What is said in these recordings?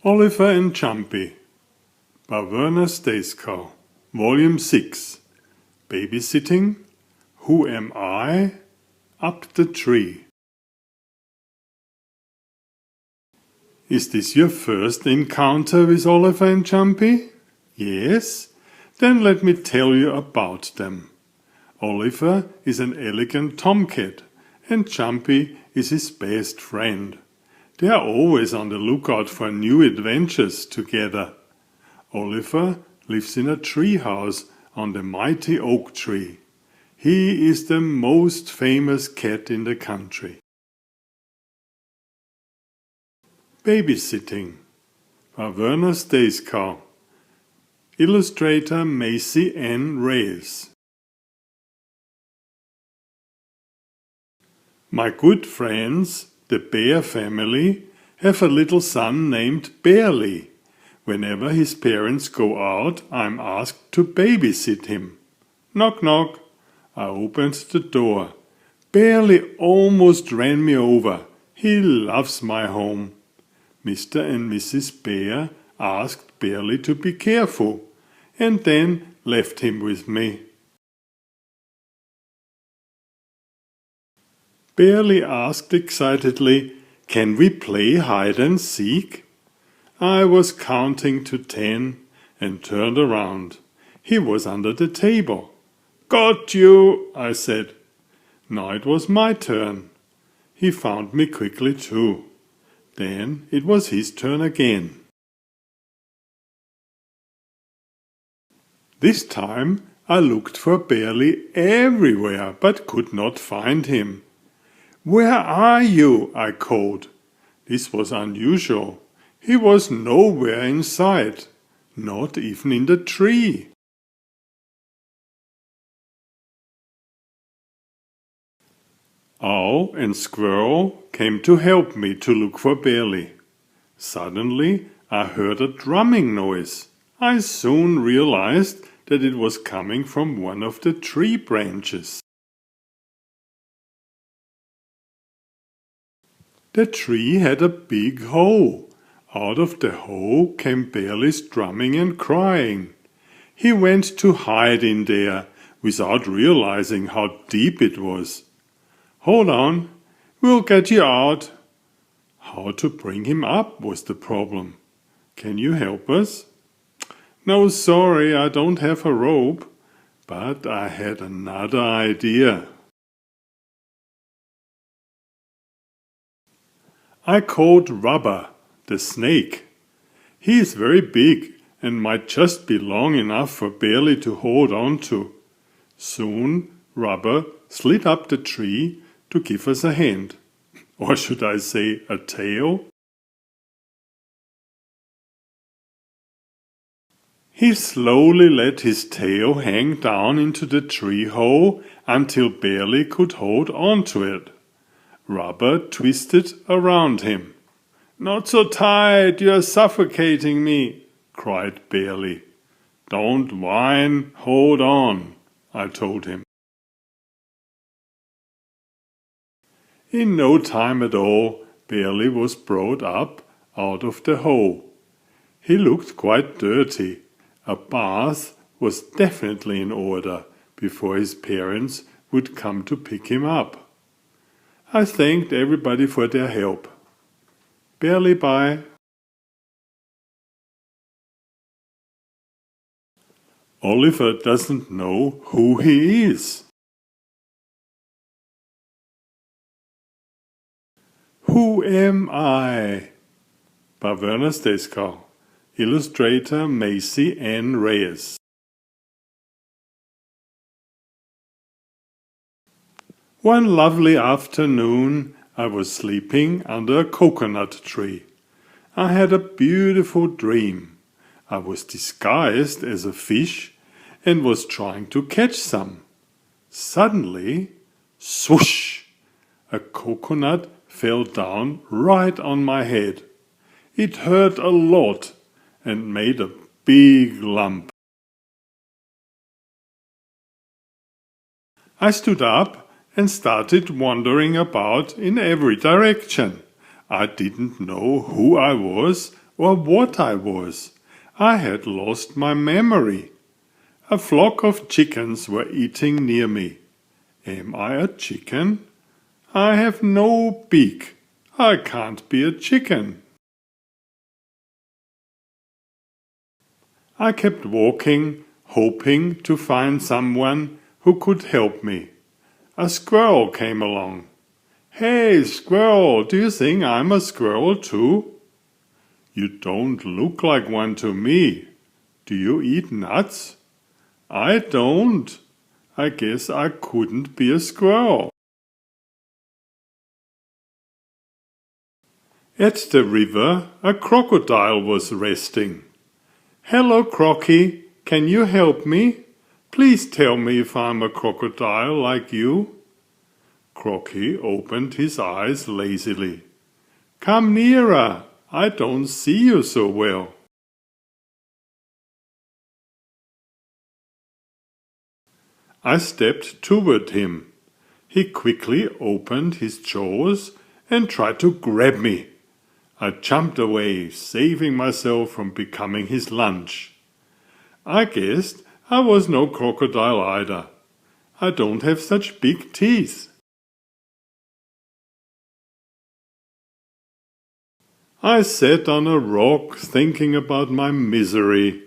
Oliver and Jumpy by Werner Stacekow, Volume 6. Babysitting, Who Am I? Up the Tree. Is this your first encounter with Oliver and Jumpy? Yes? Then let me tell you about them. Oliver is an elegant tomcat and Jumpy is his best friend. They are always on the lookout for new adventures together. Oliver lives in a tree house on the mighty oak tree. He is the most famous cat in the country. Babysitting by Werner Stacekow. Illustrator Macy N. Reyes. My good friends, the bear family, have a little son named Barely. Whenever his parents go out, I'm asked to babysit him. Knock, knock. I opened the door. Barely almost ran me over. He loves my home. Mr. and Mrs. Bear asked Barely to be careful, and then left him with me. Barely asked excitedly, "Can we play hide and seek?" I was counting to 10 and turned around. He was under the table. "Got you," I said. Now it was my turn. He found me quickly too. Then it was his turn again. This time I looked for Barely everywhere but could not find him. "Where are you?" I called. This was unusual. He was nowhere in sight, not even in the tree. Owl and Squirrel came to help me to look for Barely. Suddenly I heard a drumming noise. I soon realized that it was coming from one of the tree branches. The tree had a big hole. Out of the hole came Barely's drumming and crying. He went to hide in there without realizing how deep it was. "Hold on, we'll get you out." How to bring him up was the problem. "Can you help us?" "No, sorry, I don't have a rope." But I had another idea. I called Rubber, the snake. He is very big and might just be long enough for Barely to hold on to. Soon Rubber slid up the tree to give us a hand. Or should I say a tail? He slowly let his tail hang down into the tree hole until Barely could hold on to it. Rubber twisted around him. "Not so tight, you're suffocating me," cried Barely. "Don't whine, hold on," I told him. In no time at all, Barely was brought up out of the hole. He looked quite dirty. A bath was definitely in order before his parents would come to pick him up. I thanked everybody for their help. Barely bye. Oliver doesn't know who he is. Who Am I? By Werner Stacekow. Illustrator Macy N. Reyes. One lovely afternoon I was sleeping under a coconut tree. I had a beautiful dream. I was disguised as a fish and was trying to catch some. Suddenly, swoosh! A coconut fell down right on my head. It hurt a lot and made a big lump. I stood up and started wandering about in every direction. I didn't know who I was or what I was. I had lost my memory. A flock of chickens were eating near me. Am I a chicken? I have no beak. I can't be a chicken. I kept walking, hoping to find someone who could help me. A squirrel came along. Hey, squirrel, do you think I'm a squirrel too? You don't look like one to me. Do you eat nuts? I don't. I guess I couldn't be a squirrel. At the river, a crocodile was resting. Hello, Crocky, can you help me? Please tell me if I'm a crocodile like you. Crocky opened his eyes lazily. Come nearer, I don't see you so well. I stepped toward him. He quickly opened his jaws and tried to grab me. I jumped away, saving myself from becoming his lunch. I guessed I was no crocodile either. I don't have such big teeth. I sat on a rock thinking about my misery.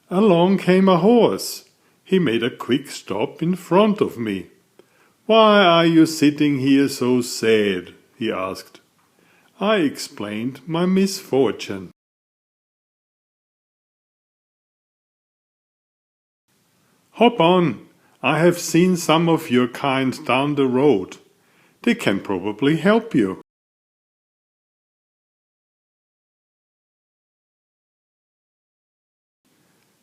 Along came a horse. He made a quick stop in front of me. Why are you sitting here so sad? He asked. I explained my misfortune. Hop on, I have seen some of your kind down the road. They can probably help you.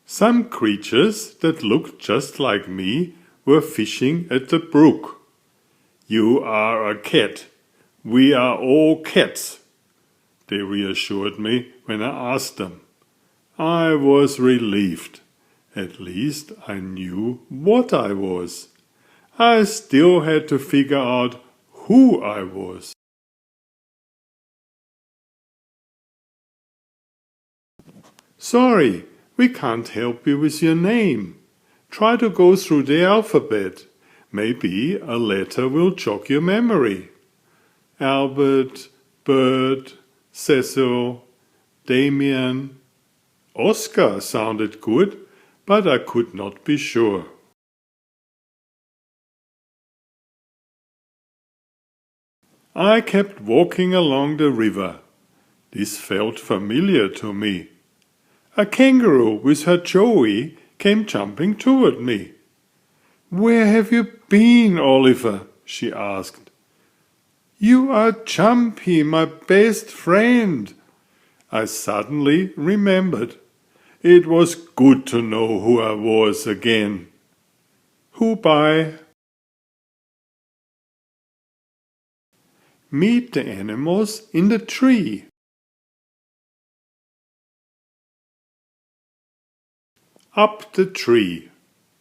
Some creatures that looked just like me were fishing at the brook. You are a cat. We are all cats, they reassured me when I asked them. I was relieved. At least I knew what I was. I still had to figure out who I was. Sorry, we can't help you with your name. Try to go through the alphabet. Maybe a letter will jog your memory. Albert, Bert, Cecil, Damien. Oscar sounded good, but I could not be sure. I kept walking along the river. This felt familiar to me. A kangaroo with her joey came jumping toward me. Where have you been, Oliver? She asked. You are Jumpy, my best friend. I suddenly remembered. It was good to know who I was again. Who by? Meet the animals in the tree. Up the Tree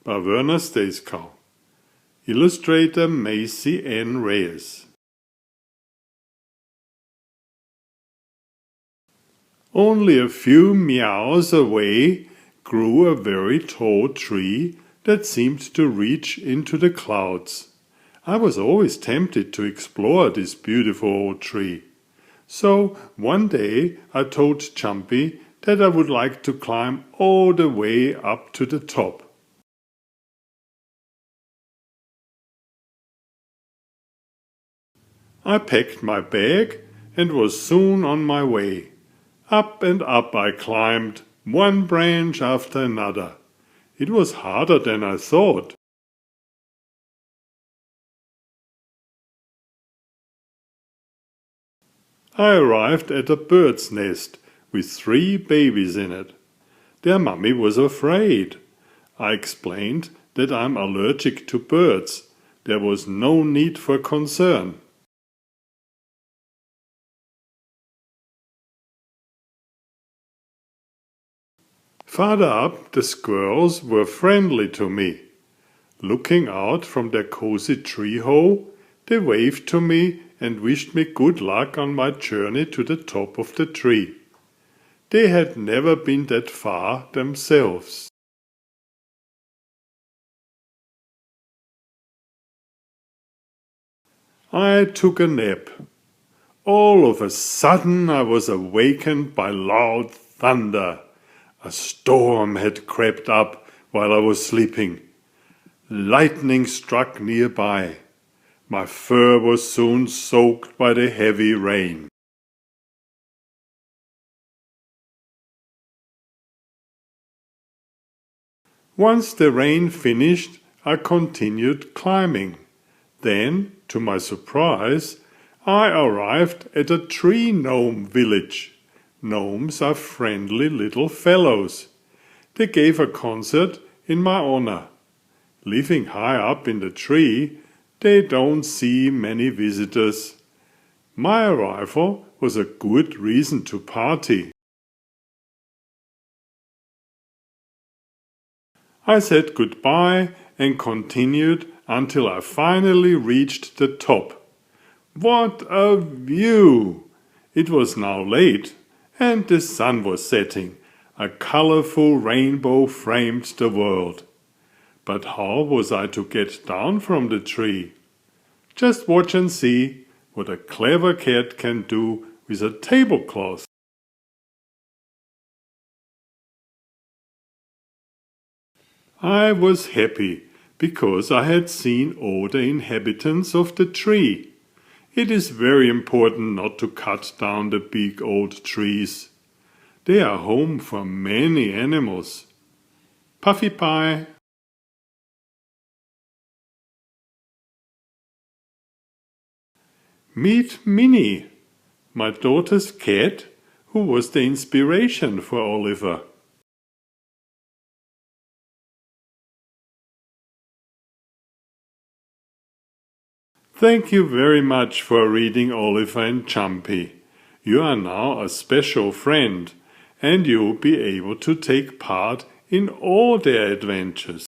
by Werner Stacekow. Illustrator Macy N. Reyes. Only a few meows away grew a very tall tree that seemed to reach into the clouds. I was always tempted to explore this beautiful old tree. So one day I told Jumpy that I would like to climb all the way up to the top. I packed my bag and was soon on my way. Up and up I climbed, one branch after another. It was harder than I thought. I arrived at a bird's nest with 3 babies in it. Their mummy was afraid. I explained that I'm allergic to birds. There was no need for concern. Farther up, the squirrels were friendly to me. Looking out from their cozy tree hole, they waved to me and wished me good luck on my journey to the top of the tree. They had never been that far themselves. I took a nap. All of a sudden I was awakened by loud thunder. A storm had crept up while I was sleeping. Lightning struck nearby. My fur was soon soaked by the heavy rain. Once the rain finished, I continued climbing. Then, to my surprise, I arrived at a tree gnome village. Gnomes are friendly little fellows. They gave a concert in my honor. Living high up in the tree, they don't see many visitors. My arrival was a good reason to party. I said goodbye and continued until I finally reached the top. What a view! It was now late, and the sun was setting. A colorful rainbow framed the world. But how was I to get down from the tree? Just watch and see what a clever cat can do with a tablecloth. I was happy because I had seen all the inhabitants of the tree. It is very important not to cut down the big old trees. They are home for many animals. Puffy pie. Meet Minnie, my daughter's cat, who was the inspiration for Oliver. Thank you very much for reading Oliver and Jumpy. You are now a special friend, and you'll be able to take part in all their adventures.